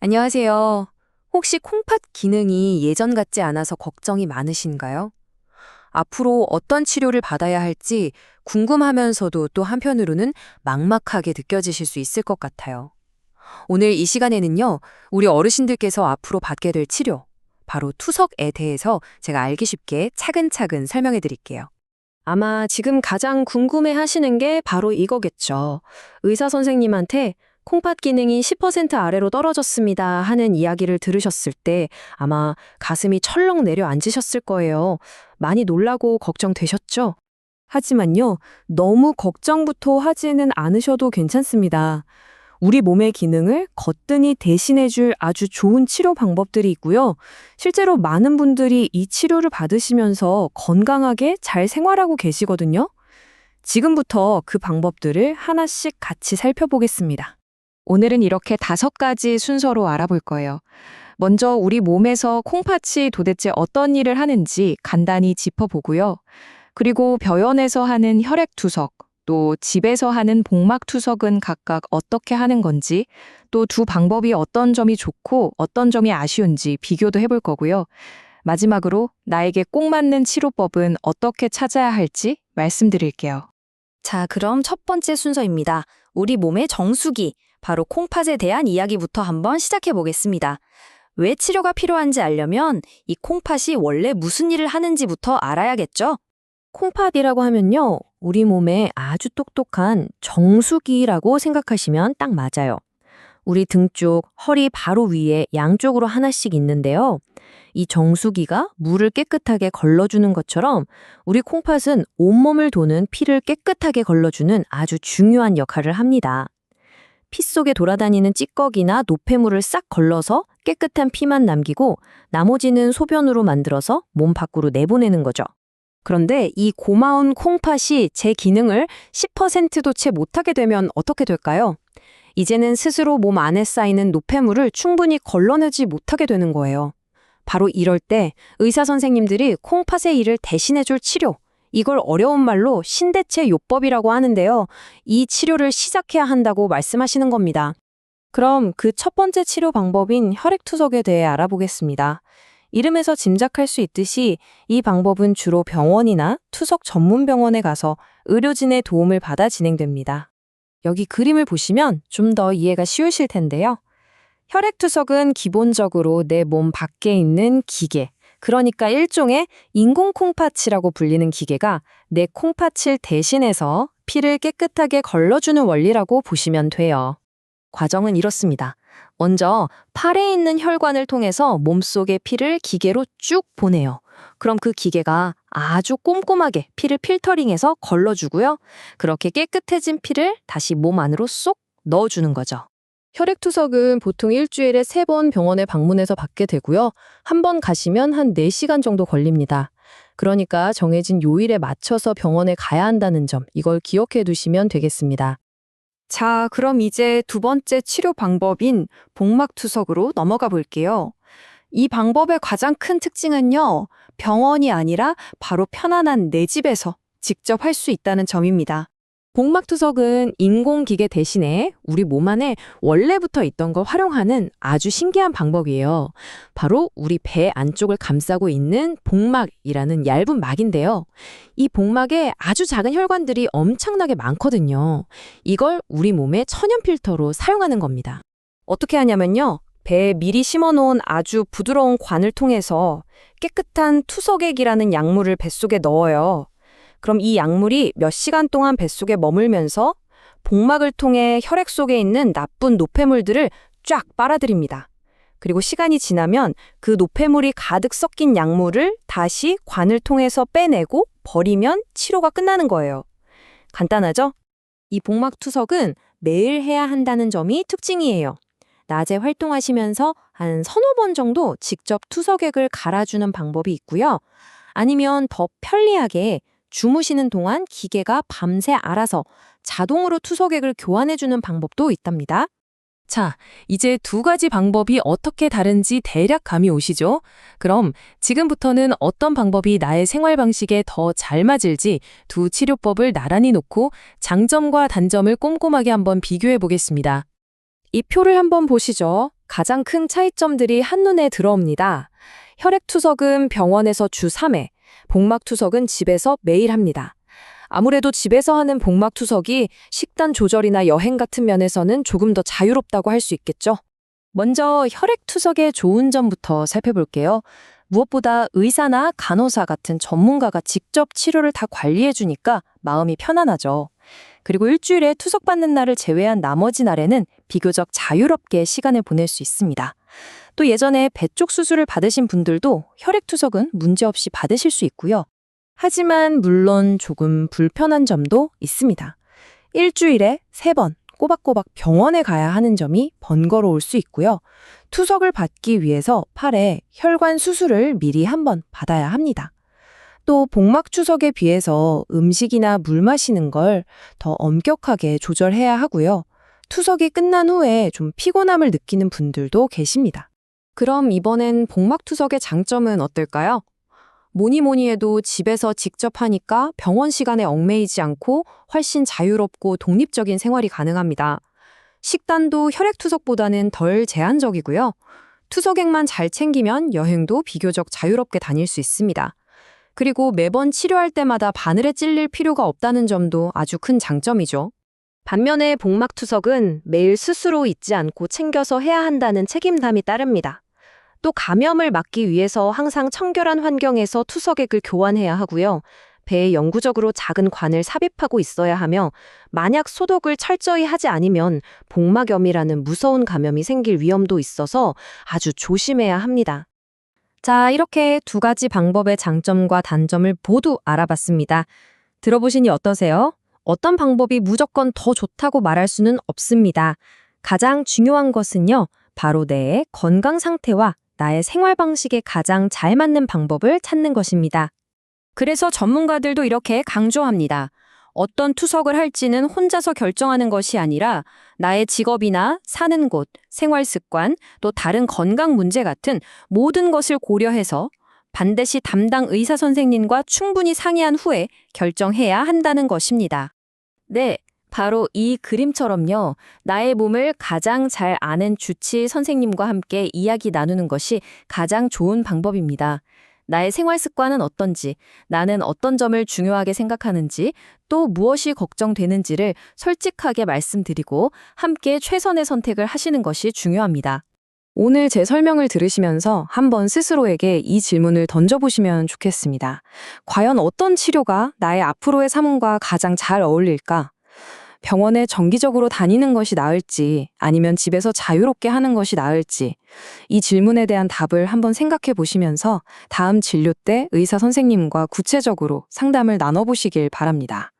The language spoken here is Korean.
안녕하세요. 혹시 콩팥 기능이 예전 같지 않아서 걱정이 많으신가요? 앞으로 어떤 치료를 받아야 할지 궁금하면서도 또 한편으로는 막막하게 느껴지실 수 있을 것 같아요. 오늘 이 시간에는요, 우리 어르신들께서 앞으로 받게 될 치료, 바로 투석에 대해서 제가 알기 쉽게 차근차근 설명해 드릴게요. 아마 지금 가장 궁금해 하시는 게 바로 이거겠죠. 의사 선생님한테 콩팥 기능이 10% 아래로 떨어졌습니다 하는 이야기를 들으셨을 때 아마 가슴이 철렁 내려앉으셨을 거예요. 많이 놀라고 걱정되셨죠? 하지만요, 너무 걱정부터 하지는 않으셔도 괜찮습니다. 우리 몸의 기능을 거뜬히 대신해줄 아주 좋은 치료 방법들이 있고요. 실제로 많은 분들이 이 치료를 받으시면서 건강하게 잘 생활하고 계시거든요. 지금부터 그 방법들을 하나씩 같이 살펴보겠습니다. 오늘은 이렇게 5가지 순서로 알아볼 거예요. 먼저 우리 몸에서 콩팥이 도대체 어떤 일을 하는지 간단히 짚어보고요. 그리고 병원에서 하는 혈액투석, 또 집에서 하는 복막투석은 각각 어떻게 하는 건지, 또 두 방법이 어떤 점이 좋고 어떤 점이 아쉬운지 비교도 해볼 거고요. 마지막으로 나에게 꼭 맞는 치료법은 어떻게 찾아야 할지 말씀드릴게요. 자, 그럼 첫 번째 순서입니다. 우리 몸의 정수기, 바로 콩팥에 대한 이야기부터 한번 시작해 보겠습니다. 왜 치료가 필요한지 알려면 이 콩팥이 원래 무슨 일을 하는지부터 알아야겠죠? 콩팥이라고 하면요, 우리 몸에 아주 똑똑한 정수기라고 생각하시면 딱 맞아요. 우리 등 쪽, 허리 바로 위에 양쪽으로 하나씩 있는데요. 이 정수기가 물을 깨끗하게 걸러주는 것처럼 우리 콩팥은 온몸을 도는 피를 깨끗하게 걸러주는 아주 중요한 역할을 합니다. 피 속에 돌아다니는 찌꺼기나 노폐물을 싹 걸러서 깨끗한 피만 남기고 나머지는 소변으로 만들어서 몸 밖으로 내보내는 거죠. 그런데 이 고마운 콩팥이 제 기능을 10%도 채 못하게 되면 어떻게 될까요? 이제는 스스로 몸 안에 쌓이는 노폐물을 충분히 걸러내지 못하게 되는 거예요. 바로 이럴 때 의사 선생님들이 콩팥의 일을 대신해줄 치료, 이걸 어려운 말로 신대체 요법이라고 하는데요. 이 치료를 시작해야 한다고 말씀하시는 겁니다. 그럼 그 첫 번째 치료 방법인 혈액투석에 대해 알아보겠습니다. 이름에서 짐작할 수 있듯이 이 방법은 주로 병원이나 투석 전문 병원에 가서 의료진의 도움을 받아 진행됩니다. 여기 그림을 보시면 좀 더 이해가 쉬우실 텐데요. 혈액투석은 기본적으로 내 몸 밖에 있는 기계, 그러니까 일종의 인공 콩팥이라고 불리는 기계가 내 콩팥을 대신해서 피를 깨끗하게 걸러주는 원리라고 보시면 돼요. 과정은 이렇습니다. 먼저 팔에 있는 혈관을 통해서 몸속의 피를 기계로 쭉 보내요. 그럼 그 기계가 아주 꼼꼼하게 피를 필터링해서 걸러주고요. 그렇게 깨끗해진 피를 다시 몸 안으로 쏙 넣어주는 거죠. 혈액투석은 보통 일주일에 3번 병원에 방문해서 받게 되고요. 한 번 가시면 한 4시간 정도 걸립니다. 그러니까 정해진 요일에 맞춰서 병원에 가야 한다는 점, 이걸 기억해 두시면 되겠습니다. 자, 그럼 이제 두 번째 치료 방법인 복막투석으로 넘어가 볼게요. 이 방법의 가장 큰 특징은요, 병원이 아니라 바로 편안한 내 집에서 직접 할 수 있다는 점입니다. 복막투석은 인공기계 대신에 우리 몸 안에 원래부터 있던 걸 활용하는 아주 신기한 방법이에요. 바로 우리 배 안쪽을 감싸고 있는 복막이라는 얇은 막인데요. 이 복막에 아주 작은 혈관들이 엄청나게 많거든요. 이걸 우리 몸의 천연 필터로 사용하는 겁니다. 어떻게 하냐면요. 배에 미리 심어놓은 아주 부드러운 관을 통해서 깨끗한 투석액이라는 약물을 뱃속에 넣어요. 그럼 이 약물이 몇 시간 동안 뱃속에 머물면서 복막을 통해 혈액 속에 있는 나쁜 노폐물들을 쫙 빨아들입니다. 그리고 시간이 지나면 그 노폐물이 가득 섞인 약물을 다시 관을 통해서 빼내고 버리면 치료가 끝나는 거예요. 간단하죠? 이 복막 투석은 매일 해야 한다는 점이 특징이에요. 낮에 활동하시면서 한 서너 번 정도 직접 투석액을 갈아주는 방법이 있고요. 아니면 더 편리하게 주무시는 동안 기계가 밤새 알아서 자동으로 투석액을 교환해주는 방법도 있답니다. 자, 이제 2가지 방법이 어떻게 다른지 대략 감이 오시죠? 그럼 지금부터는 어떤 방법이 나의 생활 방식에 더 잘 맞을지 두 치료법을 나란히 놓고 장점과 단점을 꼼꼼하게 한번 비교해 보겠습니다. 이 표를 한번 보시죠. 가장 큰 차이점들이 한눈에 들어옵니다. 혈액투석은 병원에서 주 3회, 복막투석은 집에서 매일 합니다. 아무래도 집에서 하는 복막투석이 식단 조절이나 여행 같은 면에서는 조금 더 자유롭다고 할 수 있겠죠. 먼저 혈액투석의 좋은 점부터 살펴볼게요. 무엇보다 의사나 간호사 같은 전문가가 직접 치료를 다 관리해주니까 마음이 편안하죠. 그리고 일주일에 투석받는 날을 제외한 나머지 날에는 비교적 자유롭게 시간을 보낼 수 있습니다. 또 예전에 배 쪽 수술을 받으신 분들도 혈액투석은 문제없이 받으실 수 있고요. 하지만 물론 조금 불편한 점도 있습니다. 일주일에 3번 꼬박꼬박 병원에 가야 하는 점이 번거로울 수 있고요. 투석을 받기 위해서 팔에 혈관 수술을 미리 한번 받아야 합니다. 또 복막투석에 비해서 음식이나 물 마시는 걸 더 엄격하게 조절해야 하고요. 투석이 끝난 후에 좀 피곤함을 느끼는 분들도 계십니다. 그럼 이번엔 복막투석의 장점은 어떨까요? 뭐니 해도 집에서 직접 하니까 병원 시간에 얽매이지 않고 훨씬 자유롭고 독립적인 생활이 가능합니다. 식단도 혈액투석보다는 덜 제한적이고요. 투석액만 잘 챙기면 여행도 비교적 자유롭게 다닐 수 있습니다. 그리고 매번 치료할 때마다 바늘에 찔릴 필요가 없다는 점도 아주 큰 장점이죠. 반면에 복막투석은 매일 스스로 잊지 않고 챙겨서 해야 한다는 책임감이 따릅니다. 또 감염을 막기 위해서 항상 청결한 환경에서 투석액을 교환해야 하고요. 배에 영구적으로 작은 관을 삽입하고 있어야 하며 만약 소독을 철저히 하지 않으면 복막염이라는 무서운 감염이 생길 위험도 있어서 아주 조심해야 합니다. 자, 이렇게 2가지 방법의 장점과 단점을 모두 알아봤습니다. 들어보시니 어떠세요? 어떤 방법이 무조건 더 좋다고 말할 수는 없습니다. 가장 중요한 것은요, 바로 내 건강 상태와 나의 생활 방식에 가장 잘 맞는 방법을 찾는 것입니다. 그래서 전문가들도 이렇게 강조합니다. 어떤 투석을 할지는 혼자서 결정하는 것이 아니라 나의 직업이나 사는 곳, 생활 습관, 또 다른 건강 문제 같은 모든 것을 고려해서 반드시 담당 의사 선생님과 충분히 상의한 후에 결정해야 한다는 것입니다. 네, 바로 이 그림처럼요. 나의 몸을 가장 잘 아는 주치의 선생님과 함께 이야기 나누는 것이 가장 좋은 방법입니다. 나의 생활 습관은 어떤지, 나는 어떤 점을 중요하게 생각하는지, 또 무엇이 걱정되는지를 솔직하게 말씀드리고 함께 최선의 선택을 하시는 것이 중요합니다. 오늘 제 설명을 들으시면서 한번 스스로에게 이 질문을 던져보시면 좋겠습니다. 과연 어떤 치료가 나의 앞으로의 삶과 가장 잘 어울릴까? 병원에 정기적으로 다니는 것이 나을지 아니면 집에서 자유롭게 하는 것이 나을지 이 질문에 대한 답을 한번 생각해 보시면서 다음 진료 때 의사 선생님과 구체적으로 상담을 나눠보시길 바랍니다.